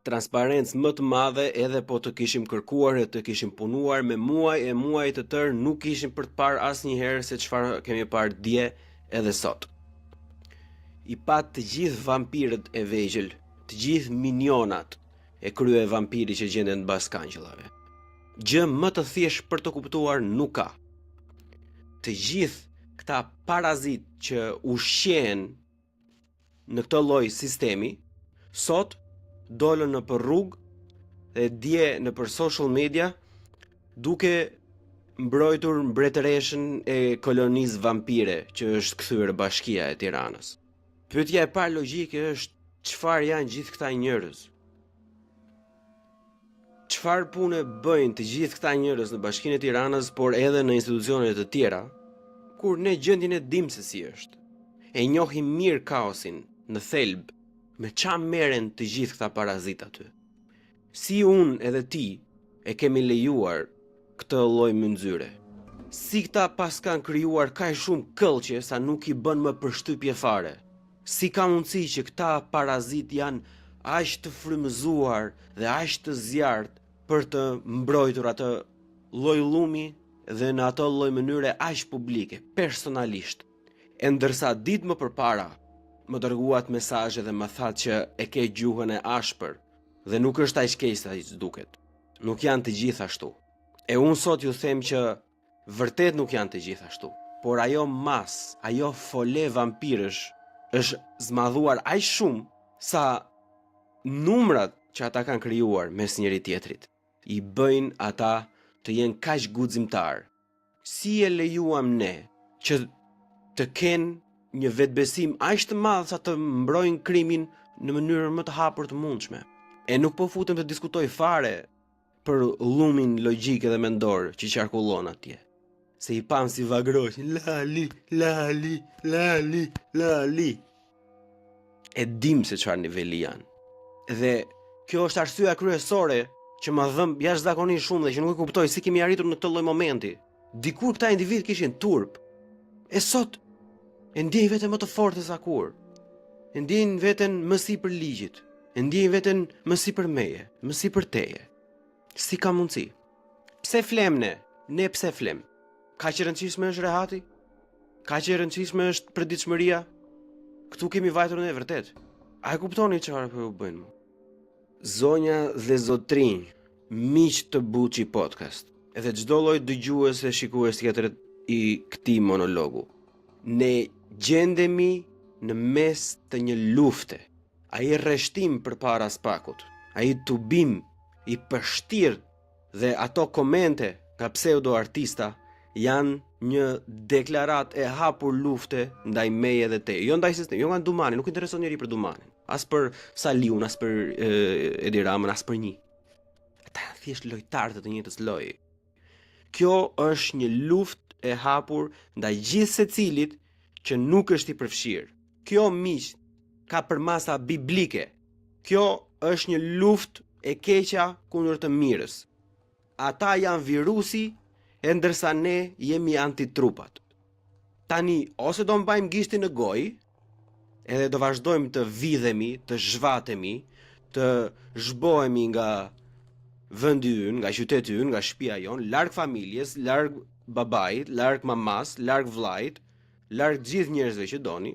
transparencë më të madhe, edhe po të kishim kërkuar e të kishim punuar me muaj e muaj të tërë, nuk kishim për të parë asnjëherë se çfarë kemi parë dje edhe sot. I pat të gjithë vampirët e vegjël, të gjithë minionat e krye vampiri që gjenden mbas kangjëllave. Gjë më të thjeshtë për të kuptuar nuk ka. Të gjithë këta parazit që ushqehen në këtë lloj sistemi, sot dolën në për rrugë dhe dje në për social media duke mbrojtur mbretëreshën e kolonisë vampire që është kthyer Bashkia e Tiranës. Pyetja e parë logjike është çfarë janë gjithë këta njerëz? Çfarë pune bëjnë të gjithë këta njerëz në Bashkinë e Tiranës, por edhe në institucione të tjera, kur ne gjendjen e dim se si është. E njohim mirë kaosin në thelb, me qa merren të gjithë këta parazit aty. Si unë edhe ti e kemi lejuar këtë lloj mëndzyrë? Si këta pas kanë krijuar kaq shumë këllqe sa nuk i bën më përshtypje fare? Si ka mundësi që këta parazit janë aq të frymëzuar dhe aq të zjarrt për të mbrojtur atë lloj llumi dhe në atë lloj mënyre aq publike, personalisht. E ndërsa ditë më përpara më dërguat mesazhe dhe më thatë që e ke gjuhën e ashpër dhe nuk është aq keq sa i duket. Nuk janë të gjithë ashtu. E unë sot ju them që vërtet nuk janë të gjithë ashtu. Por ajo mas, ajo fole vampirësh është zmadhuar aq shumë sa numrat që ata kanë krijuar mes njëri tjetrit i bëjnë ata të jenë kaq guximtar. Si e lejuam ne që të kenë një vetbesim aq të madh sa të mbrojnë krimin në mënyrë më të hapur të mundshme. E nuk po futem të diskutoj fare për llumin logjik dhe mendor që qarkullon atje. Se i pam si vagroshin, lali, lali, lali, lali. E dim se çfarë niveli janë. Dhe kjo është arsyeja kryesore që më dhëm jashtëzakonisht shumë dhe që nuk e kuptoj si kemi arritur në këtë lloj momenti. Dikur këta individ kishin turp. E sot e ndjej veten më të fortë se kur. E ndjejnë veten më sipër ligjit. E ndjejnë veten më sipër meje, më sipër teje. Si ka mundësi? Pse flem ne? Ne pse flem? Ka që rëndësishme është rehati? Ka që rëndësishme është përditshmëria? Këtu kemi vajtur ne vërtet. A e kuptoni çfarë po u bëjnë? Zonja dhe zotrinj, miq të Buçi Podcast, edhe çdo lloj dëgjues e shikues tjetër i këtij monologu. Ne gjendemi në mes të një lufte. Ai rreshtim përpara spakut, ai tubim i përshtir dhe ato komente nga pseudo artista janë një deklarat e hapur lufte ndaj meje dhe te. Jo ndaj sistemit, jo nga Dumani, nuk intereson njeri për Dumanin, as për Saliun, as për Edi Ramën, as për një. Ata janë thjesht lojtarë të njëjtës loji. Kjo është një luftë e hapur ndaj gjithë secilit që nuk është i përfshirë. Kjo miq ka përmasa biblike. Kjo është një luftë e keqja kundër të mirës. Ata janë virusi, e ndërsa ne jemi antitrupat. Tani, ose do mbajmë gishtin në gojë, edhe do vazhdojmë të vidhemi, të zhvatemi, të zhbohemi nga vendi ynë, nga qyteti ynë, nga shtëpia jon, larg familjes, larg babait, larg mamas, larg vllait, larg gjithë njerëzve që doni.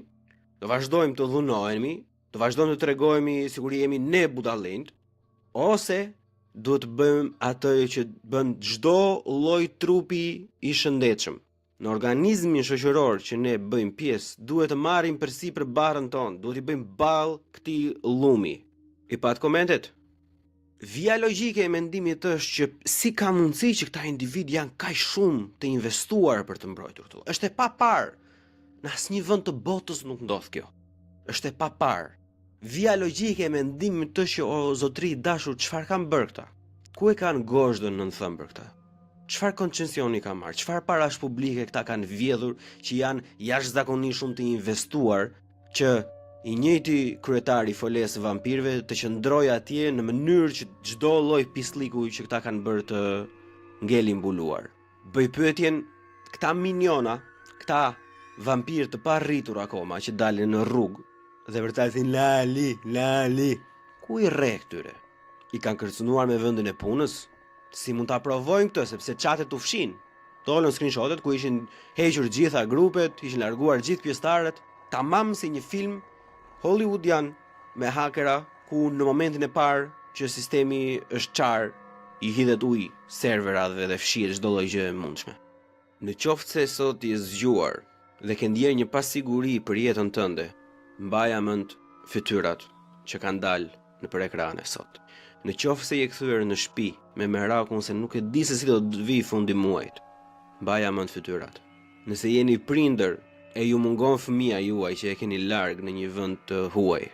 Do vazhdojmë të dhunohemi, do vazhdojmë të tregojmë sikur jemi ne budallënt, ose duhet të bëjmë atë që bën çdo lloj trupi i shëndetshëm. Në organizmin shoqëror që ne bëjmë pjesë, duhet të marrim përsipër barrën tonë, duhet i bëjmë ball këtij llumi. I pat komentet? Via logjike e mendimit është që si ka mundësi që këta individ janë kaq shumë të investuar për të mbrojtur këtu. Është e paparë. Në asnjë vend të botës nuk ndodh kjo. Është e paparë. Via logjike e mendimit është që o zotri i dashur, çfarë kanë bërë këta? Ku e kanë gozhdën në thënë për këta? Çfarë koncesioni ka marrë? Çfarë parash publike këta kanë vjedhur që janë jashtëzakonisht shumë të investuar që i njëjti kryetari i foles së vampirëve të qëndrojë atje në mënyrë që çdo lloj pislliku që këta kanë bërë të ngelin mbuluar. Bëj pyetjen, këta miniona, këta vampirë të parritur akoma që dalin në rrugë dhe vërtetin lali, lali, ku i rre këtyre? I kanë kërcënuar me vendin e punës? Si mund ta provojnë këtë sepse chatet u fshin? Dolën screenshotet ku ishin hequr gjitha grupet, ishin larguar gjithë pjesëtarët, tamam si një film hollywoodian me hakera ku në momentin e parë që sistemi është qarë, i hidhet ujë serverave dhe fshihet çdo lloj gjë e mundshme. Në qoftë se sot je zgjuar dhe ke ndjer një pasiguri për jetën tënde, mbaja mend fytyrat që kanë dalë nëpër ekrane sot. Në qoftë se je kthyer në shtëpi me merakun se nuk e di se si do të vi fundi muajit, mbaja mend fytyrat. Nëse jeni prindër e ju mungon fëmia juaj që e keni larg në një vend të huaj,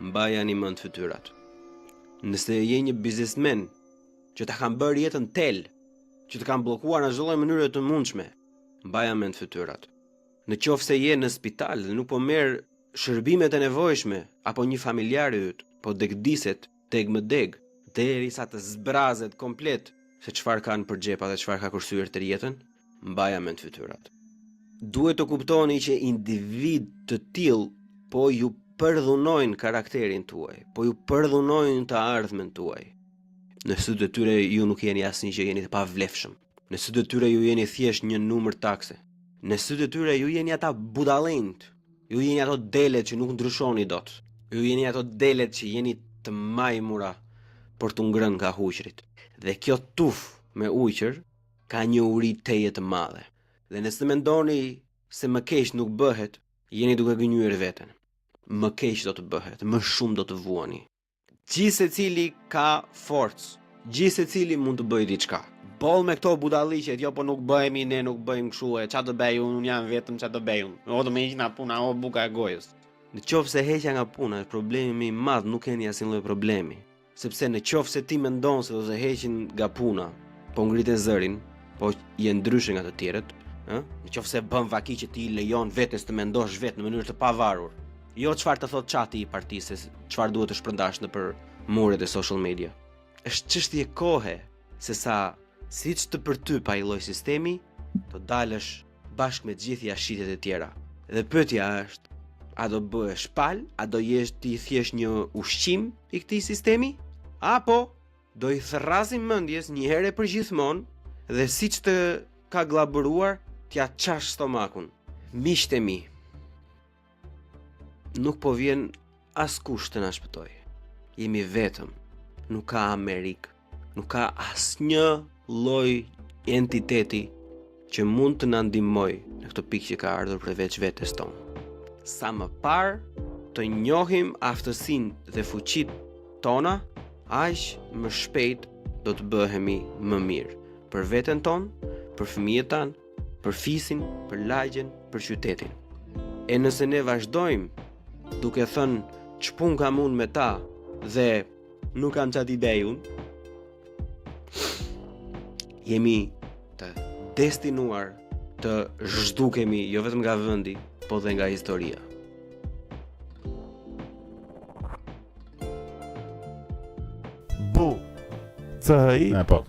mbajani mend fytyrat. Nëse je një biznesmen që ta kanë bërë jetën tel, që të kanë bllokuar në çdo lloj mënyre të mundshme, mbaja mend fytyrat. Në qoftë se je në spital dhe nuk po merr shërbimet e nevojshme apo një familjar i yt, po degdiset deg më deg, derisa të zbrazet komplet se çfarë kanë për xhepa dhe çfarë ka kursyer të jetën, mbaja mend fytyrat. Duhet të kuptoni që individ të tillë po ju përdhunojnë karakterin tuaj, po ju përdhunojnë të ardhmen tuaj. Në sytë të tyre ju nuk jeni asnjë gjë, jeni të pavlefshëm. Në sytë të tyre ju jeni thjesht një numër takse. Në sytë të tyre ju jeni ata budallënt. Ju jeni ato delet që nuk ndryshoni dot. Ju jeni ato delet që jeni të majmura për t'u ngrënë nga huqrit. Dhe kjo tuf me uqër ka një uri teje të madhe. Dhe nëse mendoni se më keq nuk bëhet, jeni duke gënjur veten. Më keq do të bëhet, më shumë do të vuani. Gjithë secili ka forcë, gjithë secili mund të bëjë diçka. Boll me këto budalliqet, jo po nuk bëhemi, ne nuk bëjmë kështu, e ç'a do bëj unë, jam vetëm ç'a do bëj unë. O do më hiq nga puna, o buka e gojës. Në qoftë se heqja nga puna, problemi më i madh nuk keni asnjë lloj problemi, sepse në qoftë se ti mendon se do të heqin nga puna, po ngritë zërin, po je ndryshe nga të tjerët, ë? Në qoftë se bën vaki që ti lejon vetes të mendosh vetë në mënyrë të pavarur. Jo çfarë të thot chati i partisë, çfarë duhet të shpërndash nëpër muret e social media. Është çështje kohe se sa siç të përtyp ai lloj sistemi, të dalësh bashkë me gjithë jashitjet e tjera. Dhe pyetja është, a do bëhesh pal, a do jesh ti thjesht një ushqim i këtij sistemi, apo do i therrasim mendjes një herë për gjithmonë dhe siç të ka glaburuar, t'ja qash stomakun. Miqtë e mi, nuk po vjen askush të na shpëtoj. Jemi vetëm. Nuk ka Amerikë, nuk ka asnjë lloj entiteti që mund të na ndihmojë në këtë pikë që ka ardhur përveç vetes tonë. Sa më parë të njohim aftësinë dhe fuqitë tona, aq më shpejt do të bëhemi më mirë për veten tonë, për fëmijët tanë, për fisin, për lagjen, për qytetin. E nëse ne vazhdojmë duke thënë ç'pun kam unë me ta dhe nuk kam çat ide unë, jemi të destinuar të zhdukemi jo vetëm nga vendi, po dhe nga historia. Bu. Cai. Po.